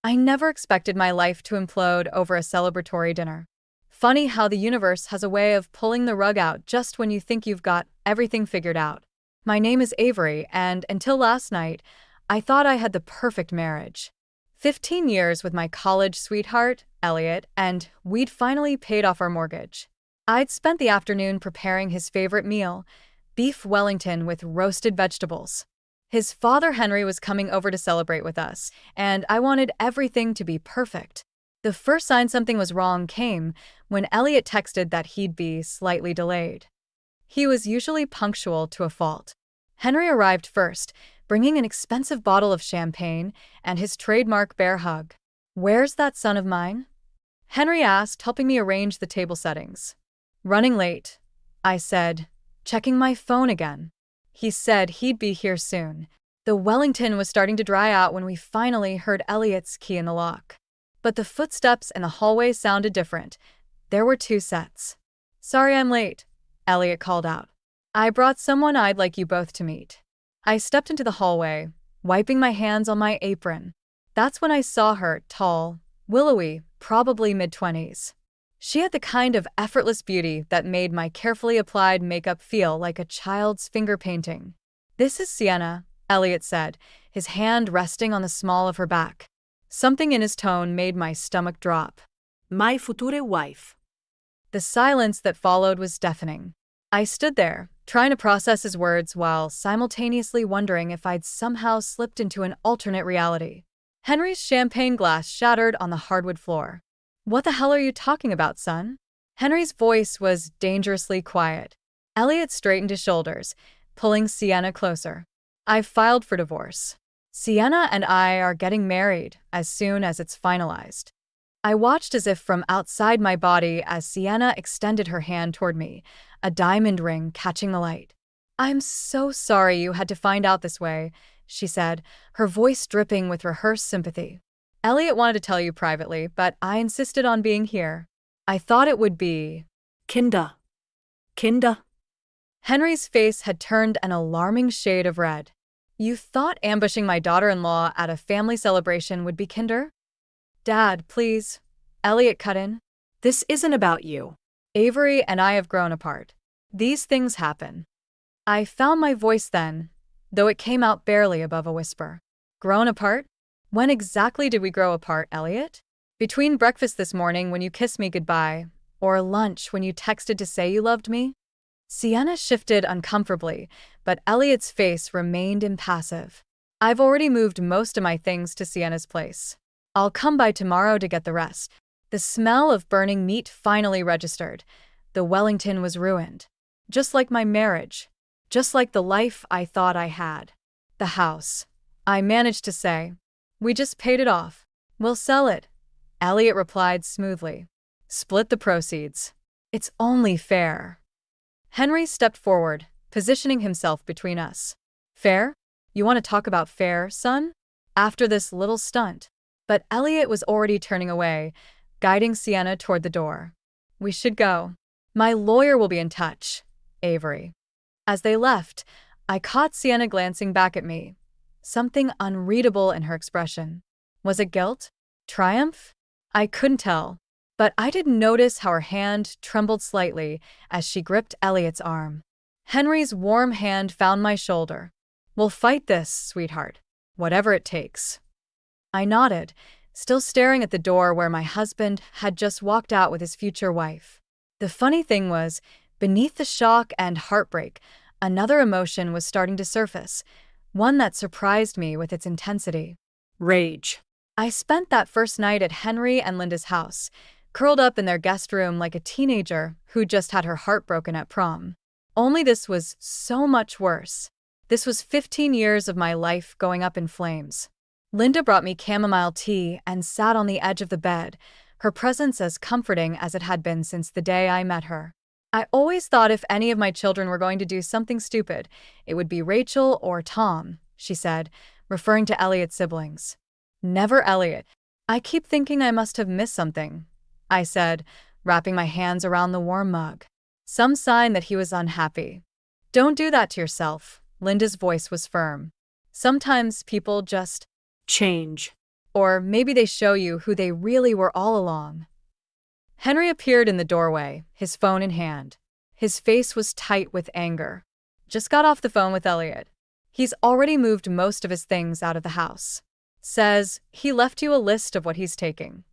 I never expected my life to implode over a celebratory dinner. Funny how the universe has a way of pulling the rug out just when you think you've got everything figured out. My name is Avery, and until last night, I thought I had the perfect marriage. 15 years with my college sweetheart, Elliot, and we'd finally paid off our mortgage. I'd spent the afternoon preparing his favorite meal, beef Wellington with roasted vegetables. His father Henry was coming over to celebrate with us, and I wanted everything to be perfect. The first sign something was wrong came when Elliot texted that he'd be slightly delayed. He was usually punctual to a fault. Henry arrived first, bringing an expensive bottle of champagne and his trademark bear hug. "Where's that son of mine?" Henry asked, helping me arrange the table settings. "Running late," I said, checking my phone again. He said he'd be here soon. The Wellington was starting to dry out when we finally heard Elliot's key in the lock. But the footsteps in the hallway sounded different. There were two sets. "Sorry I'm late," Elliot called out. "I brought someone I'd like you both to meet." I stepped into the hallway, wiping my hands on my apron. That's when I saw her, tall, willowy, probably mid-20s. She had the kind of effortless beauty that made my carefully applied makeup feel like a child's finger painting. "This is Sienna," Elliot said, his hand resting on the small of her back. Something in his tone made my stomach drop. "My future wife." The silence that followed was deafening. I stood there, trying to process his words while simultaneously wondering if I'd somehow slipped into an alternate reality. Henry's champagne glass shattered on the hardwood floor. "What the hell are you talking about, son?" Henry's voice was dangerously quiet. Elliot straightened his shoulders, pulling Sienna closer. "I've filed for divorce. Sienna and I are getting married as soon as it's finalized." I watched as if from outside my body as Sienna extended her hand toward me, a diamond ring catching the light. "I'm so sorry you had to find out this way," she said, her voice dripping with rehearsed sympathy. "Elliot wanted to tell you privately, but I insisted on being here. I thought it would be—" "Kinder. Kinder." Henry's face had turned an alarming shade of red. "You thought ambushing my daughter-in-law at a family celebration would be kinder?" "Dad, please," Elliot cut in. "This isn't about you." "Avery and I have grown apart. These things happen." I found my voice then, though it came out barely above a whisper. "Grown apart? When exactly did we grow apart, Elliot? Between breakfast this morning when you kissed me goodbye, or lunch when you texted to say you loved me?" Sienna shifted uncomfortably, but Elliot's face remained impassive. "I've already moved most of my things to Sienna's place. I'll come by tomorrow to get the rest." The smell of burning meat finally registered. The Wellington was ruined. Just like my marriage. Just like the life I thought I had. "The house," I managed to say. "We just paid it off. We'll sell it," Elliot replied smoothly. "Split the proceeds. It's only fair." Henry stepped forward, positioning himself between us. "Fair? You want to talk about fair, son? After this little stunt?" But Elliot was already turning away, guiding Sienna toward the door. "We should go. My lawyer will be in touch, Avery." As they left, I caught Sienna glancing back at me, something unreadable in her expression. Was it guilt? Triumph? I couldn't tell, but I did notice how her hand trembled slightly as she gripped Elliot's arm. Henry's warm hand found my shoulder. "We'll fight this, sweetheart, whatever it takes." I nodded, still staring at the door where my husband had just walked out with his future wife. The funny thing was, beneath the shock and heartbreak, another emotion was starting to surface, one that surprised me with its intensity. Rage. I spent that first night at Henry and Linda's house, curled up in their guest room like a teenager who just had her heart broken at prom. Only this was so much worse. This was 15 years of my life going up in flames. Linda brought me chamomile tea and sat on the edge of the bed, her presence as comforting as it had been since the day I met her. "I always thought if any of my children were going to do something stupid, it would be Rachel or Tom," she said, referring to Elliot's siblings. "Never Elliot. I keep thinking I must have missed something," I said, wrapping my hands around the warm mug. Some sign that he was unhappy. "Don't do that to yourself," Linda's voice was firm. "Sometimes people just Change." Or maybe they show you who they really were all along. Henry appeared in the doorway, his phone in hand. His face was tight with anger. Just got off the phone with Elliot. He's already moved most of his things out of the house. Says he left you a list of what he's taking.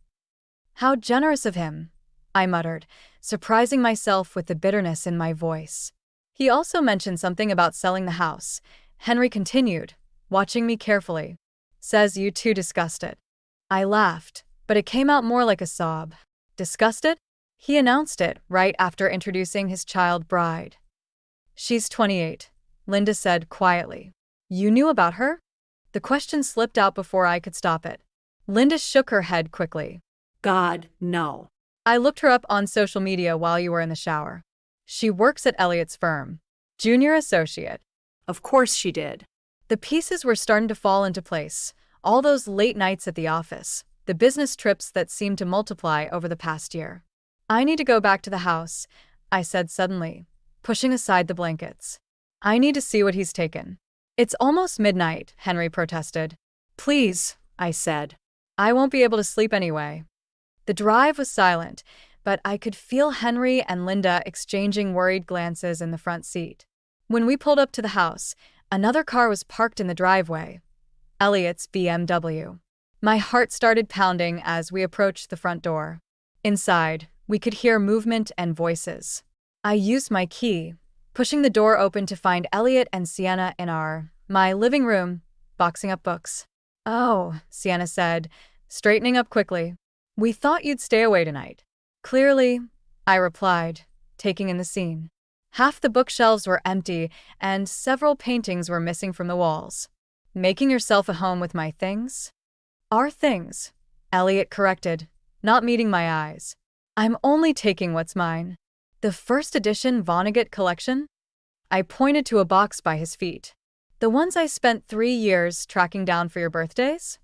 How generous of him, I muttered, surprising myself with the bitterness in my voice. He also mentioned something about selling the house. Henry continued, watching me carefully. Says you two discussed it. I laughed, but it came out more like a sob. Discussed it? He announced it right after introducing his child bride. She's 28, Linda said quietly. You knew about her? The question slipped out before I could stop it. Linda shook her head quickly. God, no. I looked her up on social media while you were in the shower. She works at Elliot's firm. Junior associate. Of course she did. The pieces were starting to fall into place. All those late nights at the office, the business trips that seemed to multiply over the past year. I need to go back to the house, I said suddenly, pushing aside the blankets. I need to see what he's taken. It's almost midnight, Henry protested. Please, I said. I won't be able to sleep anyway. The drive was silent, but I could feel Henry and Linda exchanging worried glances in the front seat. When we pulled up to the house, another car was parked in the driveway. Elliot's BMW. My heart started pounding as we approached the front door. Inside, we could hear movement and voices. I used my key, pushing the door open to find Elliot and Sienna in my living room, boxing up books. Oh, Sienna said, straightening up quickly. We thought you'd stay away tonight. Clearly, I replied, taking in the scene. Half the bookshelves were empty, and several paintings were missing from the walls. Making yourself a home with my things? Our things, Elliot corrected, not meeting my eyes. I'm only taking what's mine. The first edition Vonnegut collection? I pointed to a box by his feet. The ones I spent 3 years tracking down for your birthdays?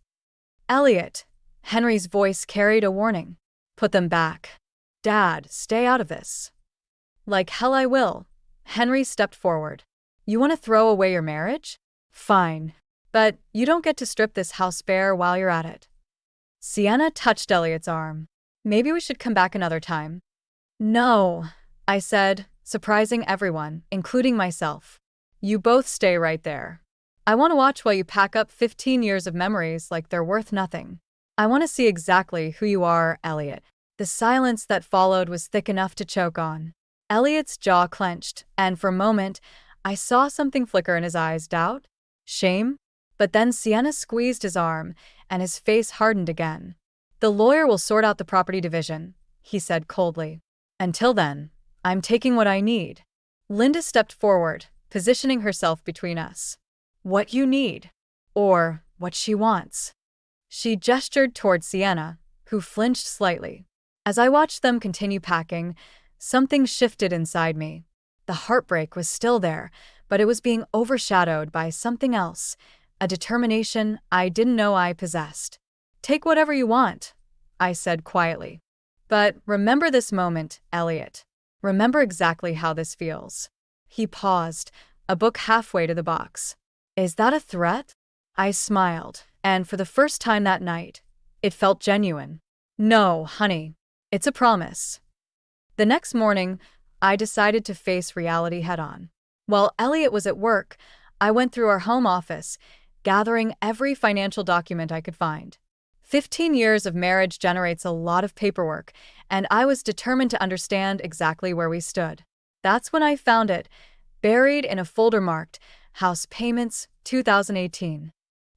Elliot, Henry's voice carried a warning. Put them back. Dad, stay out of this. Like hell I will. Henry stepped forward. You want to throw away your marriage? Fine. But you don't get to strip this house bare while you're at it. Sienna touched Elliot's arm. Maybe we should come back another time. No, I said, surprising everyone, including myself. You both stay right there. I want to watch while you pack up 15 years of memories like they're worth nothing. I want to see exactly who you are, Elliot. The silence that followed was thick enough to choke on. Elliot's jaw clenched, and for a moment, I saw something flicker in his eyes. Doubt? Shame? But then Sienna squeezed his arm, and his face hardened again. The lawyer will sort out the property division, he said coldly. Until then, I'm taking what I need. Linda stepped forward, positioning herself between us. What you need. Or what she wants. She gestured toward Sienna, who flinched slightly. As I watched them continue packing, something shifted inside me. The heartbreak was still there, but it was being overshadowed by something else, a determination I didn't know I possessed. Take whatever you want, I said quietly. But remember this moment, Elliot. Remember exactly how this feels. He paused, a book halfway to the box. Is that a threat? I smiled, and for the first time that night, it felt genuine. No, honey, it's a promise. The next morning, I decided to face reality head-on. While Elliot was at work, I went through our home office, gathering every financial document I could find. 15 years of marriage generates a lot of paperwork, and I was determined to understand exactly where we stood. That's when I found it, buried in a folder marked House Payments 2018.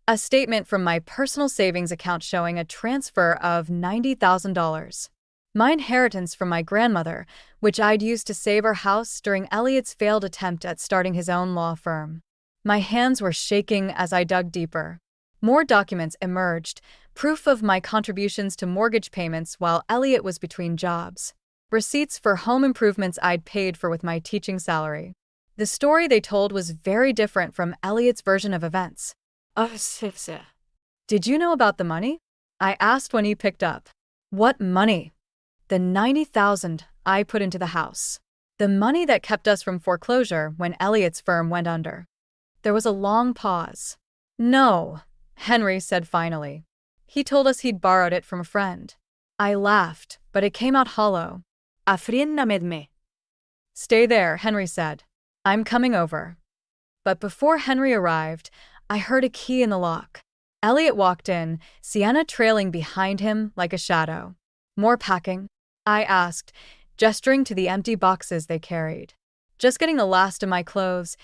A statement from my personal savings account showing a transfer of $90,000. My inheritance from my grandmother, which I'd used to save our house during Elliot's failed attempt at starting his own law firm. My hands were shaking as I dug deeper. More documents emerged, proof of my contributions to mortgage payments while Elliot was between jobs. Receipts for home improvements I'd paid for with my teaching salary. The story they told was very different from Elliot's version of events. Did you know about the money? I asked when he picked up. What money? The $90,000 I put into the house. The money that kept us from foreclosure when Elliot's firm went under. There was a long pause. No, Henry said finally. He told us he'd borrowed it from a friend. I laughed, but it came out hollow. Afrienna med me. Stay there, Henry said. I'm coming over. But before Henry arrived, I heard a key in the lock. Elliot walked in, Sienna trailing behind him like a shadow. More packing? I asked, gesturing to the empty boxes they carried. Just getting the last of my clothes,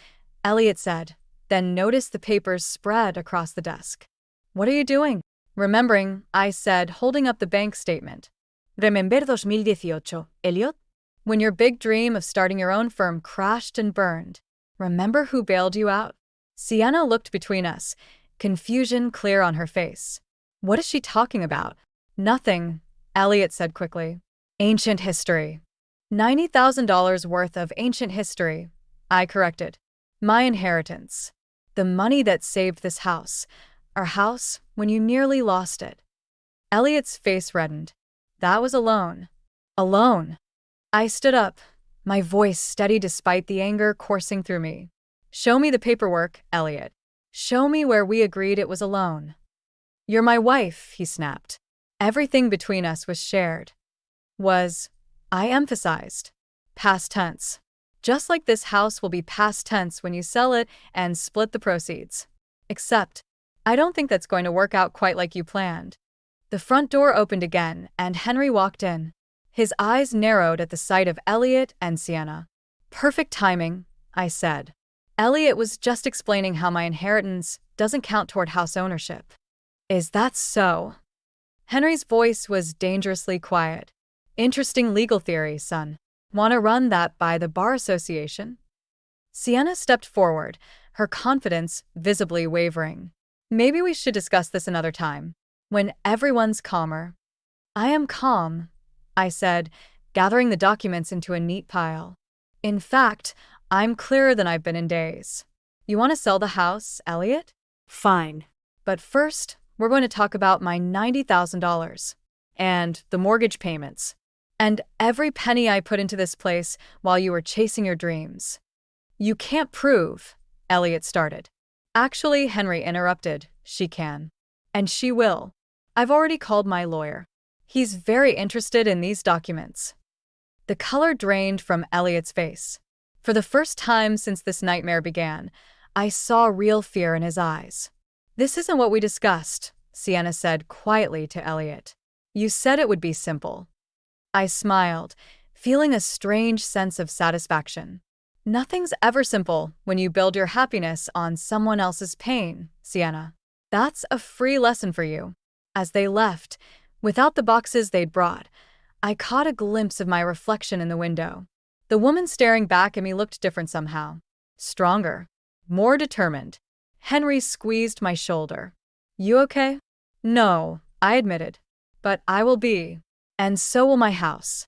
Elliot said, then noticed the papers spread across the desk. What are you doing? Remembering, I said, holding up the bank statement. Remember 2018, Elliot? When your big dream of starting your own firm crashed and burned, remember who bailed you out? Sienna looked between us, confusion clear on her face. What is she talking about? Nothing, Elliot said quickly. Ancient history. $90,000 worth of ancient history, I corrected. My inheritance. The money that saved this house. Our house when you nearly lost it. Elliot's face reddened. That was a loan. A loan. I stood up, my voice steady despite the anger coursing through me. Show me the paperwork, Elliot. Show me where we agreed it was a loan. You're my wife, he snapped. Everything between us was shared. I emphasized. Past tense. Just like this house will be past tense when you sell it and split the proceeds. Except, I don't think that's going to work out quite like you planned. The front door opened again, and Henry walked in. His eyes narrowed at the sight of Elliot and Sienna. Perfect timing, I said. Elliot was just explaining how my inheritance doesn't count toward house ownership. Is that so? Henry's voice was dangerously quiet. Interesting legal theory, son. Want to run that by the Bar Association? Sienna stepped forward, her confidence visibly wavering. Maybe we should discuss this another time, when everyone's calmer. I am calm, I said, gathering the documents into a neat pile. In fact, I'm clearer than I've been in days. You want to sell the house, Elliot? Fine. But first, we're going to talk about my $90,000 and the mortgage payments and every penny I put into this place while you were chasing your dreams. You can't prove, Elliot started. Actually, Henry interrupted, she can. And she will. I've already called my lawyer. He's very interested in these documents. The color drained from Elliot's face. For the first time since this nightmare began, I saw real fear in his eyes. This isn't what we discussed, Sienna said quietly to Elliot. You said it would be simple. I smiled, feeling a strange sense of satisfaction. Nothing's ever simple when you build your happiness on someone else's pain, Sienna. That's a free lesson for you. As they left, without the boxes they'd brought, I caught a glimpse of my reflection in the window. The woman staring back at me looked different somehow. Stronger. More determined. Henry squeezed my shoulder. You okay? No, I admitted. But I will be. And so will my house.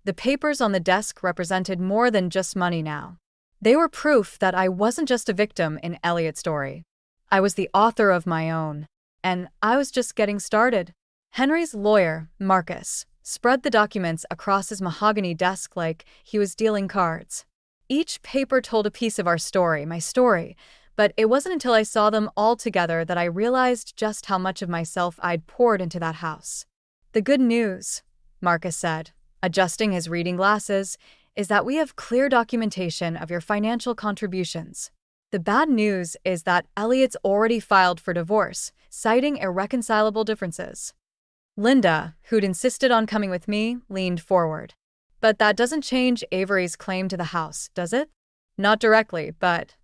The papers on the desk represented more than just money now. They were proof that I wasn't just a victim in Elliot's story. I was the author of my own. And I was just getting started. Henry's lawyer, Marcus, spread the documents across his mahogany desk like he was dealing cards. Each paper told a piece of our story, my story, but it wasn't until I saw them all together that I realized just how much of myself I'd poured into that house. The good news, Marcus said, adjusting his reading glasses, is that we have clear documentation of your financial contributions. The bad news is that Elliot's already filed for divorce, citing irreconcilable differences. Linda, who'd insisted on coming with me, leaned forward. But that doesn't change Avery's claim to the house, does it? Not directly, but…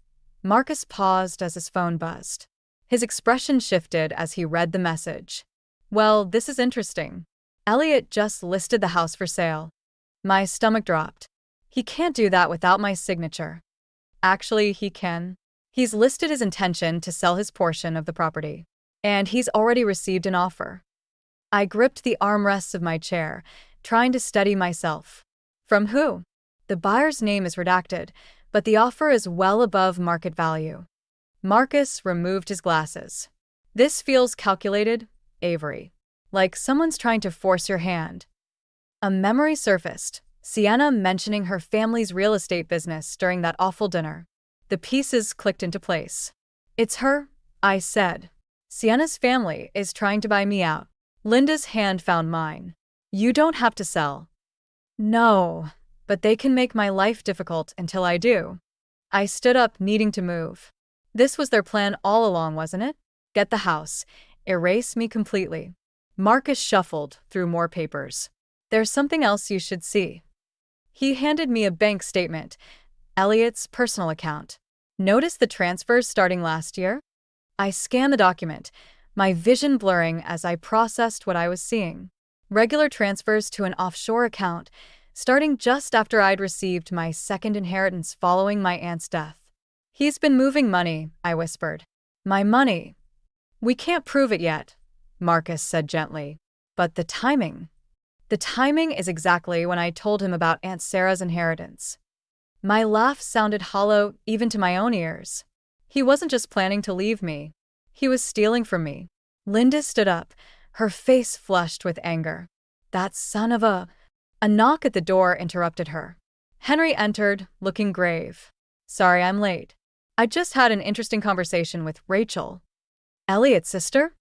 Marcus paused as his phone buzzed. His expression shifted as he read the message. Well, this is interesting. Elliot just listed the house for sale. My stomach dropped. He can't do that without my signature. Actually, he can. He's listed his intention to sell his portion of the property. And he's already received an offer. I gripped the armrests of my chair, trying to steady myself. From who? The buyer's name is redacted, but the offer is well above market value. Marcus removed his glasses. This feels calculated, Avery. Like someone's trying to force your hand. A memory surfaced, Sienna mentioning her family's real estate business during that awful dinner. The pieces clicked into place. It's her, I said. Sienna's family is trying to buy me out. Linda's hand found mine. You don't have to sell. No, but they can make my life difficult until I do. I stood up, needing to move. This was their plan all along, wasn't it? Get the house. Erase me completely. Marcus shuffled through more papers. There's something else you should see. He handed me a bank statement, Elliot's personal account. Notice the transfers starting last year? I scanned the document, my vision blurring as I processed what I was seeing. Regular transfers to an offshore account, starting just after I'd received my second inheritance following my aunt's death. He's been moving money, I whispered. My money. We can't prove it yet, Marcus said gently. But the timing. The timing is exactly when I told him about Aunt Sarah's inheritance. My laugh sounded hollow even to my own ears. He wasn't just planning to leave me. He was stealing from me. Linda stood up, her face flushed with anger. That son of a... A knock at the door interrupted her. Henry entered, looking grave. Sorry I'm late. I just had an interesting conversation with Rachel. Elliot's sister?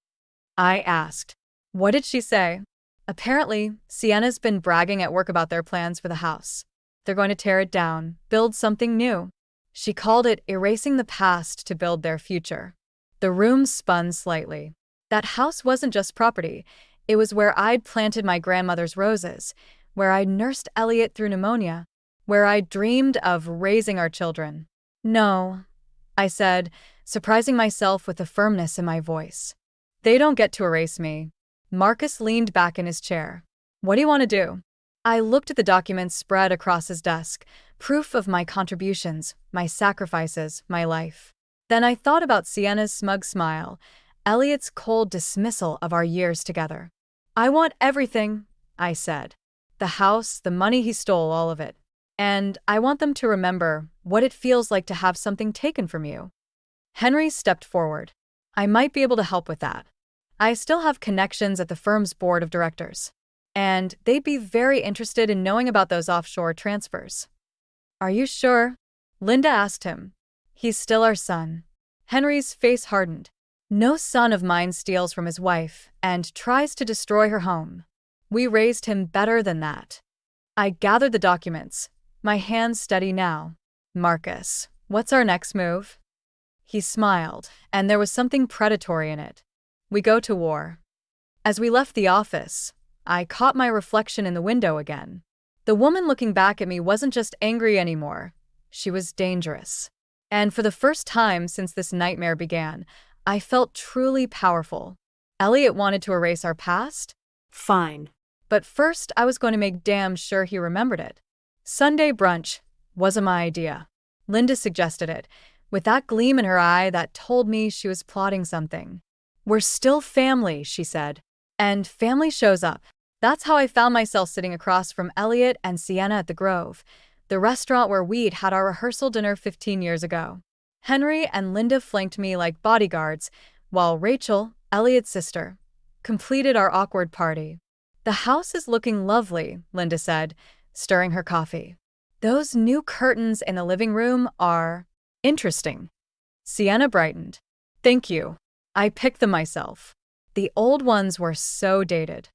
I asked. What did she say? Apparently, Sienna's been bragging at work about their plans for the house. They're going to tear it down, build something new. She called it erasing the past to build their future. The room spun slightly. That house wasn't just property. It was where I'd planted my grandmother's roses, where I'd nursed Elliot through pneumonia, where I'd dreamed of raising our children. No, I said, surprising myself with the firmness in my voice. They don't get to erase me. Marcus leaned back in his chair. What do you want to do? I looked at the documents spread across his desk, proof of my contributions, my sacrifices, my life. Then I thought about Sienna's smug smile, Elliot's cold dismissal of our years together. I want everything, I said. The house, the money he stole, all of it. And I want them to remember what it feels like to have something taken from you. Henry stepped forward. I might be able to help with that. I still have connections at the firm's board of directors, and they'd be very interested in knowing about those offshore transfers. Are you sure? Linda asked him. He's still our son. Henry's face hardened. No son of mine steals from his wife and tries to destroy her home. We raised him better than that. I gathered the documents, my hands steady now. Marcus, what's our next move? He smiled, and there was something predatory in it. We go to war. As we left the office, I caught my reflection in the window again. The woman looking back at me wasn't just angry anymore. She was dangerous. And for the first time since this nightmare began, I felt truly powerful. Elliot wanted to erase our past? Fine. But first, I was going to make damn sure he remembered it. Sunday brunch wasn't my idea. Linda suggested it, with that gleam in her eye that told me she was plotting something. We're still family, she said. And family shows up. That's how I found myself sitting across from Elliot and Sienna at the Grove, the restaurant where we'd had our rehearsal dinner 15 years ago. Henry and Linda flanked me like bodyguards, while Rachel, Elliot's sister, completed our awkward party. The house is looking lovely, Linda said, stirring her coffee. Those new curtains in the living room are interesting. Sienna brightened. Thank you. I picked them myself. The old ones were so dated.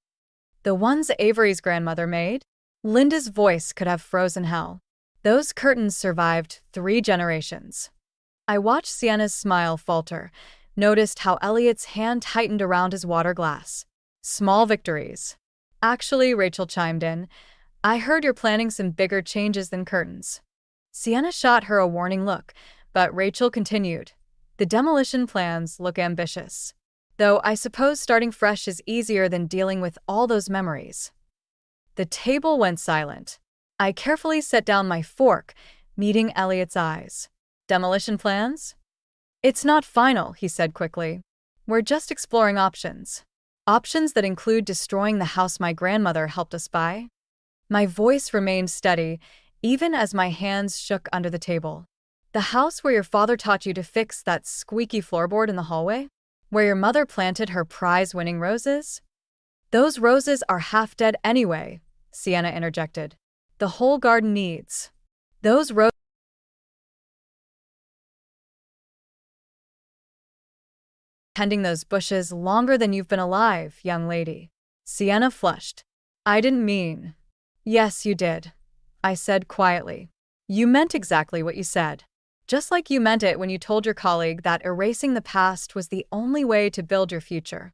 The ones Avery's grandmother made? Linda's voice could have frozen hell. Those curtains survived 3 generations. I watched Sienna's smile falter, noticed how Elliot's hand tightened around his water glass. Small victories. Actually, Rachel chimed in, I heard you're planning some bigger changes than curtains. Sienna shot her a warning look, but Rachel continued. The demolition plans look ambitious. Though I suppose starting fresh is easier than dealing with all those memories. The table went silent. I carefully set down my fork, meeting Elliot's eyes. Demolition plans? It's not final, he said quickly. We're just exploring options. Options that include destroying the house my grandmother helped us buy. My voice remained steady, even as my hands shook under the table. The house where your father taught you to fix that squeaky floorboard in the hallway? Where your mother planted her prize-winning roses? Those roses are half dead anyway, Sienna interjected. The whole garden needs those roses. tending those bushes longer than you've been alive, young lady. Sienna flushed. I didn't mean. Yes, you did, I said quietly. You meant exactly what you said. Just like you meant it when you told your colleague that erasing the past was the only way to build your future.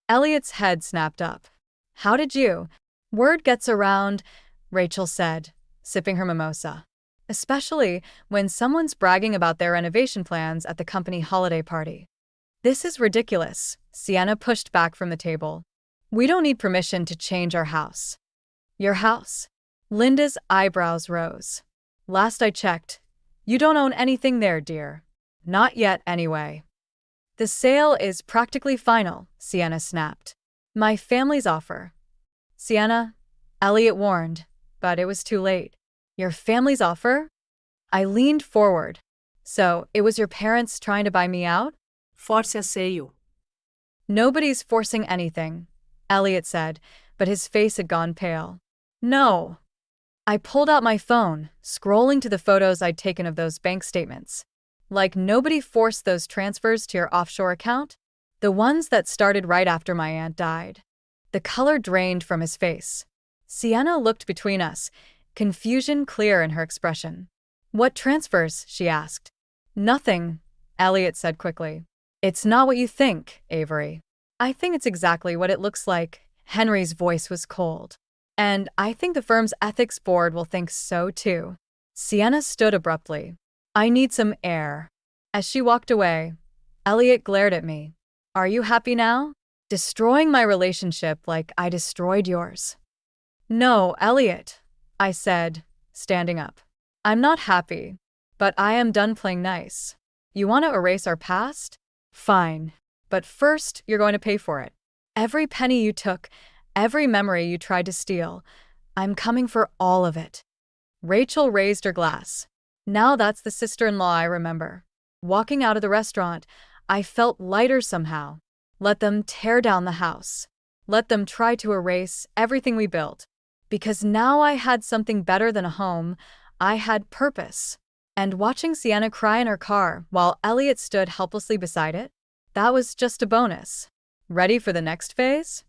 Elliot's head snapped up. How did you? Word gets around, Rachel said, sipping her mimosa. Especially when someone's bragging about their renovation plans at the company holiday party. This is ridiculous, Sienna pushed back from the table. We don't need permission to change our house. Your house? Linda's eyebrows rose. Last I checked, you don't own anything there, dear. Not yet, anyway. The sale is practically final, Sienna snapped. My family's offer. Sienna, Elliot warned, but it was too late. Your family's offer? I leaned forward. So, it was your parents trying to buy me out? Forse asseio. Nobody's forcing anything, Elliot said, but his face had gone pale. No. I pulled out my phone, scrolling to the photos I'd taken of those bank statements. Like nobody forced those transfers to your offshore account? The ones that started right after my aunt died. The color drained from his face. Sienna looked between us, confusion clear in her expression. What transfers? She asked. Nothing, Elliot said quickly. It's not what you think, Avery. I think it's exactly what it looks like. Henry's voice was cold. And I think the firm's ethics board will think so too. Sienna stood abruptly. I need some air. As she walked away, Elliot glared at me. Are you happy now? Destroying my relationship like I destroyed yours. No, Elliot, I said, standing up. I'm not happy, but I am done playing nice. You want to erase our past? Fine. But first, you're going to pay for it. Every penny you took, every memory you tried to steal, I'm coming for all of it. Rachel raised her glass. Now that's the sister-in-law I remember. Walking out of the restaurant, I felt lighter somehow. Let them tear down the house. Let them try to erase everything we built. Because now I had something better than a home. I had purpose. And watching Sienna cry in her car while Elliot stood helplessly beside it, that was just a bonus. Ready for the next phase?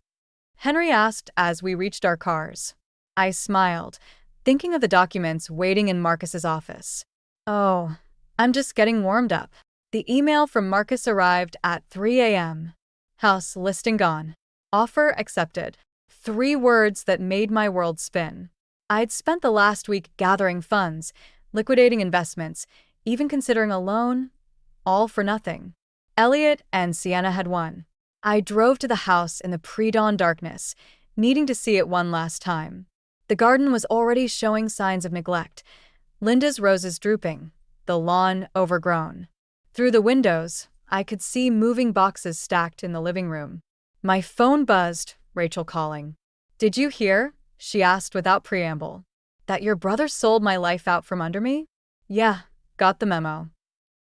Henry asked as we reached our cars. I smiled, thinking of the documents waiting in Marcus's office. Oh, I'm just getting warmed up. The email from Marcus arrived at 3 a.m. House listing gone. Offer accepted. 3 words that made my world spin. I'd spent the last week gathering funds, liquidating investments, even considering a loan, all for nothing. Elliot and Sienna had won. I drove to the house in the pre-dawn darkness, needing to see it one last time. The garden was already showing signs of neglect. Linda's roses drooping, the lawn overgrown. Through the windows, I could see moving boxes stacked in the living room. My phone buzzed, Rachel calling. Did you hear? She asked without preamble. That your brother sold my life out from under me? Yeah, got the memo.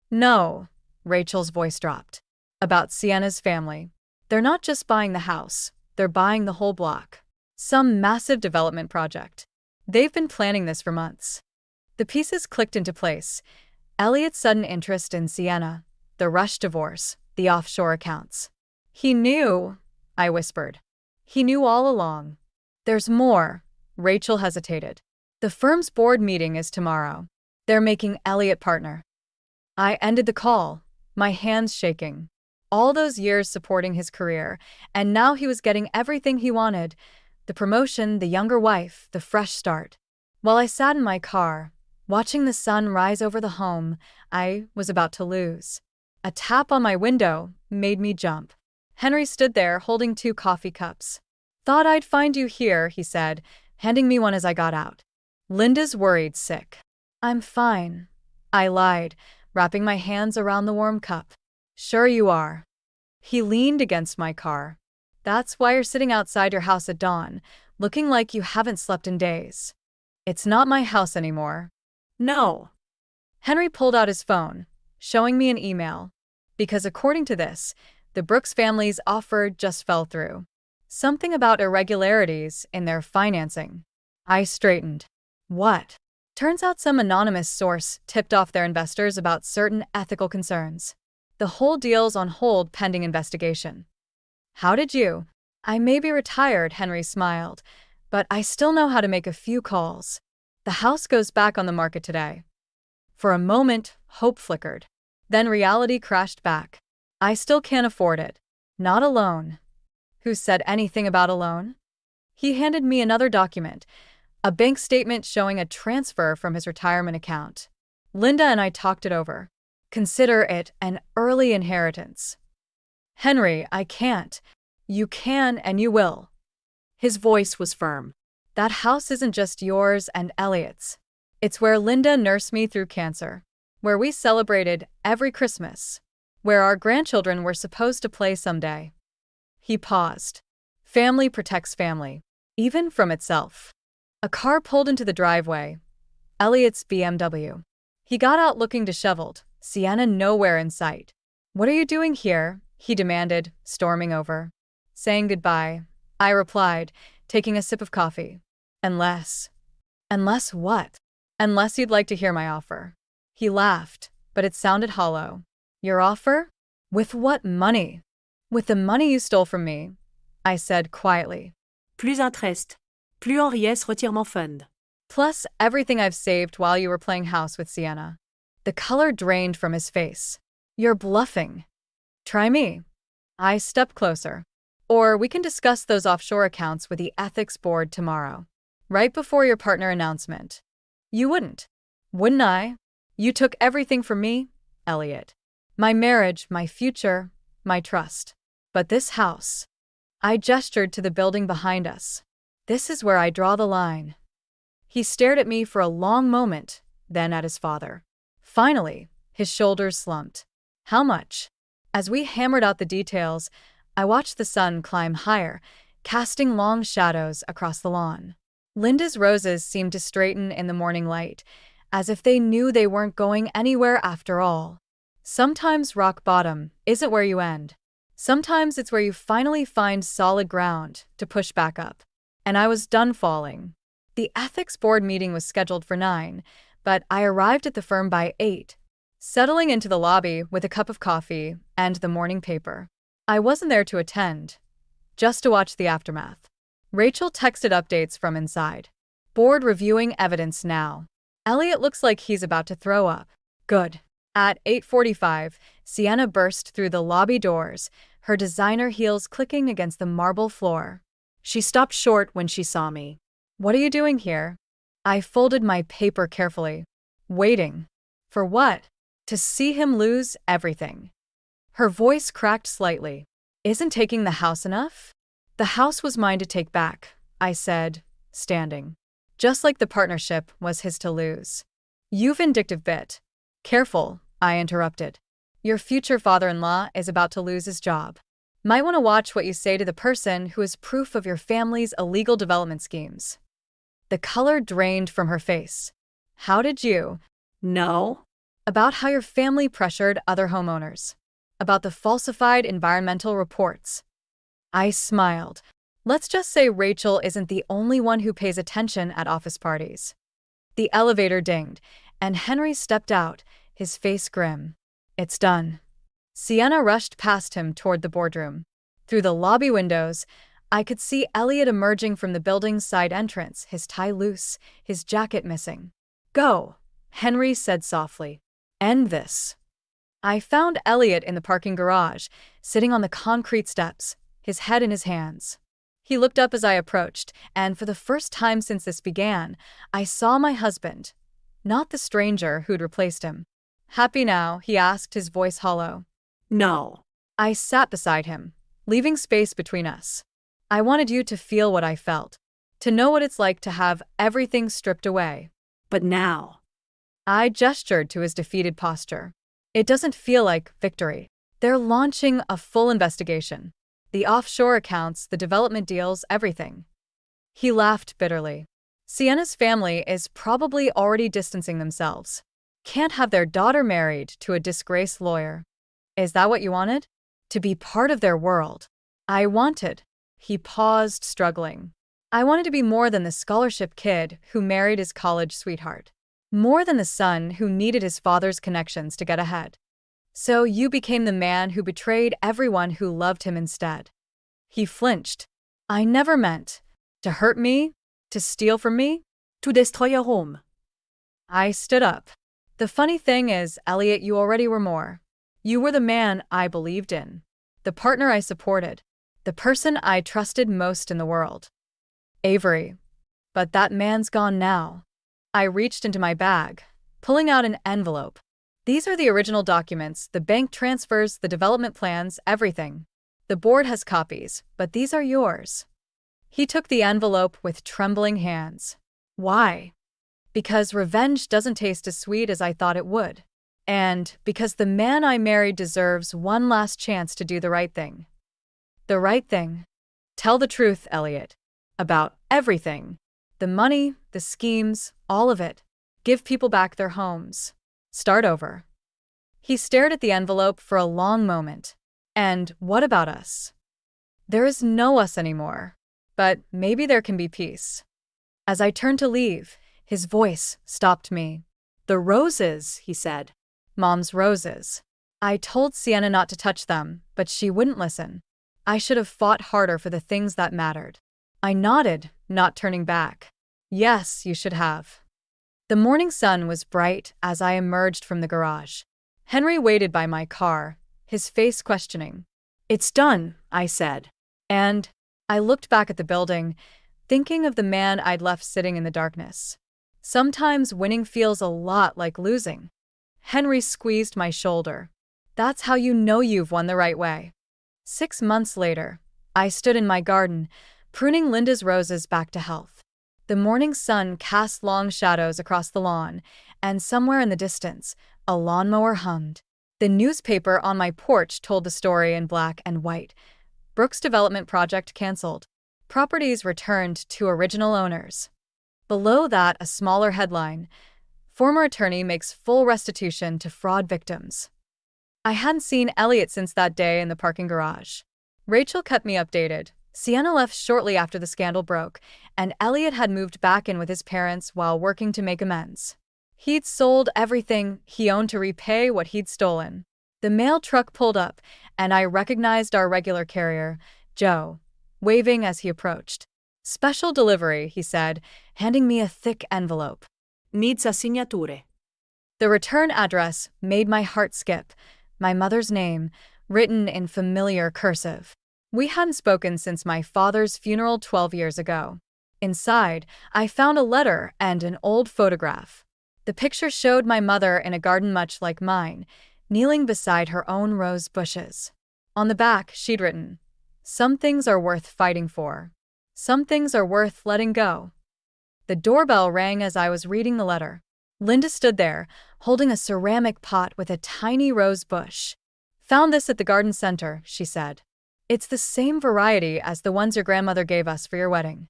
No, Rachel's voice dropped. About Sienna's family. They're not just buying the house, they're buying the whole block. Some massive development project. They've been planning this for months. The pieces clicked into place. Elliot's sudden interest in Sienna, the rushed divorce, the offshore accounts. He knew, I whispered. He knew all along. There's more, Rachel hesitated. The firm's board meeting is tomorrow. They're making Elliot partner. I ended the call, my hands shaking. All those years supporting his career, and now he was getting everything he wanted. The promotion, the younger wife, the fresh start. While I sat in my car, watching the sun rise over the home, I was about to lose. A tap on my window made me jump. Henry stood there holding 2 coffee cups. Thought I'd find you here, he said, handing me one as I got out. Linda's worried sick. I'm fine, I lied, wrapping my hands around the warm cup. Sure you are. He leaned against my car. That's why you're sitting outside your house at dawn, looking like you haven't slept in days. It's not my house anymore. No. Henry pulled out his phone, showing me an email. Because according to this, the Brooks family's offer just fell through. Something about irregularities in their financing. I straightened. What? Turns out some anonymous source tipped off their investors about certain ethical concerns. The whole deal's on hold pending investigation. How did you? I may be retired, Henry smiled, but I still know how to make a few calls. The house goes back on the market today. For a moment, hope flickered. Then reality crashed back. I still can't afford it. Not alone. Who said anything about alone? He handed me another document, a bank statement showing a transfer from his retirement account. Linda and I talked it over. Consider it an early inheritance. Henry, I can't. You can and you will. His voice was firm. That house isn't just yours and Elliot's. It's where Linda nursed me through cancer, where we celebrated every Christmas, where our grandchildren were supposed to play someday. He paused. Family protects family, even from itself. A car pulled into the driveway. Elliot's BMW. He got out looking disheveled, Sienna nowhere in sight. What are you doing here? He demanded, storming over. Saying goodbye, I replied, taking a sip of coffee. Unless. Unless what? Unless you'd like to hear my offer. He laughed, but it sounded hollow. Your offer? With what money? With the money you stole from me, I said quietly. Plus interest. Plus Henriette's retirement fund. Plus everything I've saved while you were playing house with Sienna. The color drained from his face. You're bluffing. Try me. I stepped closer. Or we can discuss those offshore accounts with the ethics board tomorrow, right before your partner announcement. You wouldn't. Wouldn't I? You took everything from me, Elliot. My marriage, my future, my trust. But this house. I gestured to the building behind us. This is where I draw the line. He stared at me for a long moment, then at his father. Finally, his shoulders slumped. How much? As we hammered out the details, I watched the sun climb higher, casting long shadows across the lawn. Linda's roses seemed to straighten in the morning light, as if they knew they weren't going anywhere after all. Sometimes rock bottom isn't where you end. Sometimes it's where you finally find solid ground to push back up. And I was done falling. The ethics board meeting was scheduled for 9, but I arrived at the firm by 8, settling into the lobby with a cup of coffee and the morning paper. I wasn't there to attend, just to watch the aftermath. Rachel texted updates from inside. Board reviewing evidence now. Elliot looks like he's about to throw up. Good. At 8:45, Sienna burst through the lobby doors, her designer heels clicking against the marble floor. She stopped short when she saw me. What are you doing here? I folded my paper carefully. Waiting. For what? To see him lose everything. Her voice cracked slightly. Isn't taking the house enough? The house was mine to take back, I said, standing. Just like the partnership was his to lose. You vindictive bit. Careful, I interrupted. Your future father-in-law is about to lose his job. Might want to watch what you say to the person who is proof of your family's illegal development schemes. The color drained from her face. How did you? No. About how your family pressured other homeowners. About the falsified environmental reports. I smiled. Let's just say Rachel isn't the only one who pays attention at office parties. The elevator dinged, and Henry stepped out, his face grim. It's done. Sienna rushed past him toward the boardroom. Through the lobby windows, I could see Elliot emerging from the building's side entrance, his tie loose, his jacket missing. Go, Henry said softly. End this. I found Elliot in the parking garage, sitting on the concrete steps, his head in his hands. He looked up as I approached, and for the first time since this began, I saw my husband, not the stranger who'd replaced him. Happy now? He asked, his voice hollow. No. I sat beside him, leaving space between us. I wanted you to feel what I felt, to know what it's like to have everything stripped away. But now. I gestured to his defeated posture. It doesn't feel like victory. They're launching a full investigation. The offshore accounts, the development deals, everything. He laughed bitterly. Sienna's family is probably already distancing themselves. Can't have their daughter married to a disgraced lawyer. Is that what you wanted? To be part of their world. I wanted. He paused, struggling. I wanted to be more than the scholarship kid who married his college sweetheart. More than the son who needed his father's connections to get ahead. So you became the man who betrayed everyone who loved him instead. He flinched. I never meant to hurt me, to steal from me. To destroy your home. I stood up. The funny thing is, Elliot, you already were more. You were the man I believed in, the partner I supported, the person I trusted most in the world. Avery. But that man's gone now. I reached into my bag, pulling out an envelope. These are the original documents, the bank transfers, the development plans, everything. The board has copies, but these are yours. He took the envelope with trembling hands. Why? Because revenge doesn't taste as sweet as I thought it would. And because the man I married deserves one last chance to do the right thing. The right thing. Tell the truth, Elliot. About everything. The money, the schemes, all of it. Give people back their homes. Start over. He stared at the envelope for a long moment. And what about us? There is no us anymore. But maybe there can be peace. As I turned to leave, his voice stopped me. The roses, he said. Mom's roses. I told Sienna not to touch them, but she wouldn't listen. I should have fought harder for the things that mattered. I nodded, not turning back. Yes, you should have. The morning sun was bright as I emerged from the garage. Henry waited by my car, his face questioning. It's done, I said. And I looked back at the building, thinking of the man I'd left sitting in the darkness. Sometimes winning feels a lot like losing. Henry squeezed my shoulder. That's how you know you've won the right way. 6 months later, I stood in my garden, pruning Linda's roses back to health. The morning sun cast long shadows across the lawn, and somewhere in the distance, a lawnmower hummed. The newspaper on my porch told the story in black and white. Brooks' development project canceled. Properties returned to original owners. Below that, a smaller headline. Former attorney makes full restitution to fraud victims. I hadn't seen Elliot since that day in the parking garage. Rachel kept me updated. Sienna left shortly after the scandal broke, and Elliot had moved back in with his parents while working to make amends. He'd sold everything he owned to repay what he'd stolen. The mail truck pulled up, and I recognized our regular carrier, Joe, waving as he approached. Special delivery, he said, handing me a thick envelope. Needs a signature. The return address made my heart skip. My mother's name, written in familiar cursive. We hadn't spoken since my father's funeral 12 years ago. Inside, I found a letter and an old photograph. The picture showed my mother in a garden much like mine, kneeling beside her own rose bushes. On the back, she'd written, "Some things are worth fighting for. Some things are worth letting go." The doorbell rang as I was reading the letter. Linda stood there, holding a ceramic pot with a tiny rose bush. "Found this at the garden center," she said. "It's the same variety as the ones your grandmother gave us for your wedding."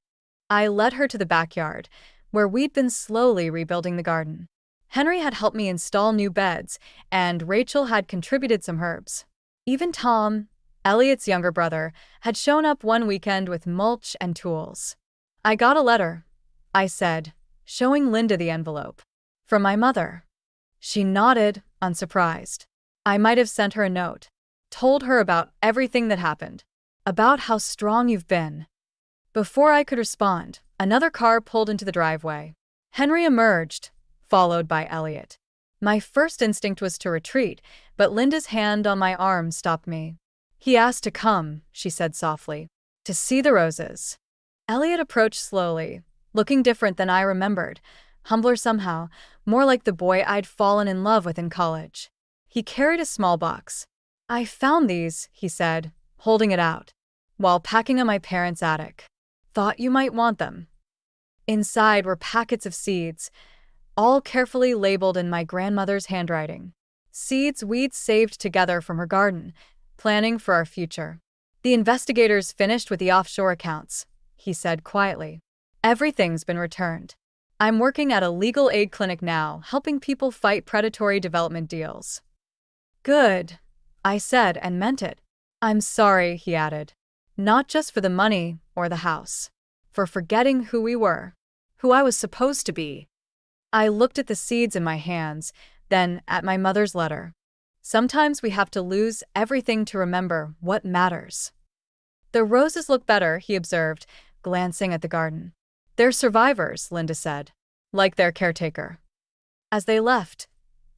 I led her to the backyard, where we'd been slowly rebuilding the garden. Henry had helped me install new beds, and Rachel had contributed some herbs. Even Tom, Elliot's younger brother, had shown up one weekend with mulch and tools. "I got a letter," I said, showing Linda the envelope. "From my mother." She nodded, unsurprised. I might have sent her a note. Told her about everything that happened. About how strong you've been. Before I could respond, another car pulled into the driveway. Henry emerged, followed by Elliot. My first instinct was to retreat, but Linda's hand on my arm stopped me. "He asked to come," she said softly, "to see the roses." Elliot approached slowly, looking different than I remembered, humbler somehow, more like the boy I'd fallen in love with in college. He carried a small box. "I found these," he said, holding it out, "while packing in my parents' attic. Thought you might want them." Inside were packets of seeds, all carefully labeled in my grandmother's handwriting. Seeds we'd saved together from her garden, planning for our future. "The investigators finished with the offshore accounts," he said quietly. "Everything's been returned. I'm working at a legal aid clinic now, helping people fight predatory development deals." "Good," I said and meant it. "I'm sorry," he added. "Not just for the money or the house. For forgetting who we were. Who I was supposed to be." I looked at the seeds in my hands, then at my mother's letter. Sometimes we have to lose everything to remember what matters. The roses look better, he observed, glancing at the garden. They're survivors, Linda said, like their caretaker. As they left,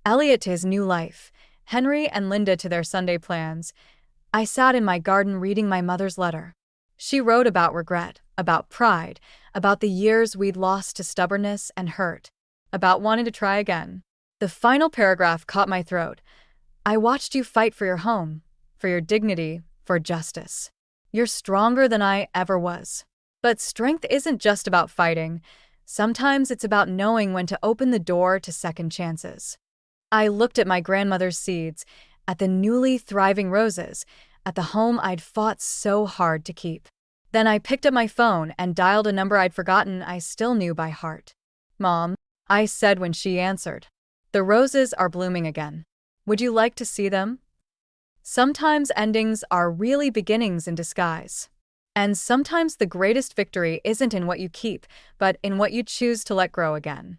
Elliot to his new life, Henry and Linda to their Sunday plans, I sat in my garden reading my mother's letter. She wrote about regret, about pride, about the years we'd lost to stubbornness and hurt, about wanting to try again. The final paragraph caught my throat. I watched you fight for your home, for your dignity, for justice. You're stronger than I ever was. But strength isn't just about fighting. Sometimes it's about knowing when to open the door to second chances. I looked at my grandmother's seeds, at the newly thriving roses, at the home I'd fought so hard to keep. Then I picked up my phone and dialed a number I'd forgotten I still knew by heart. Mom, I said when she answered. The roses are blooming again. Would you like to see them? Sometimes endings are really beginnings in disguise. And sometimes the greatest victory isn't in what you keep, but in what you choose to let grow again.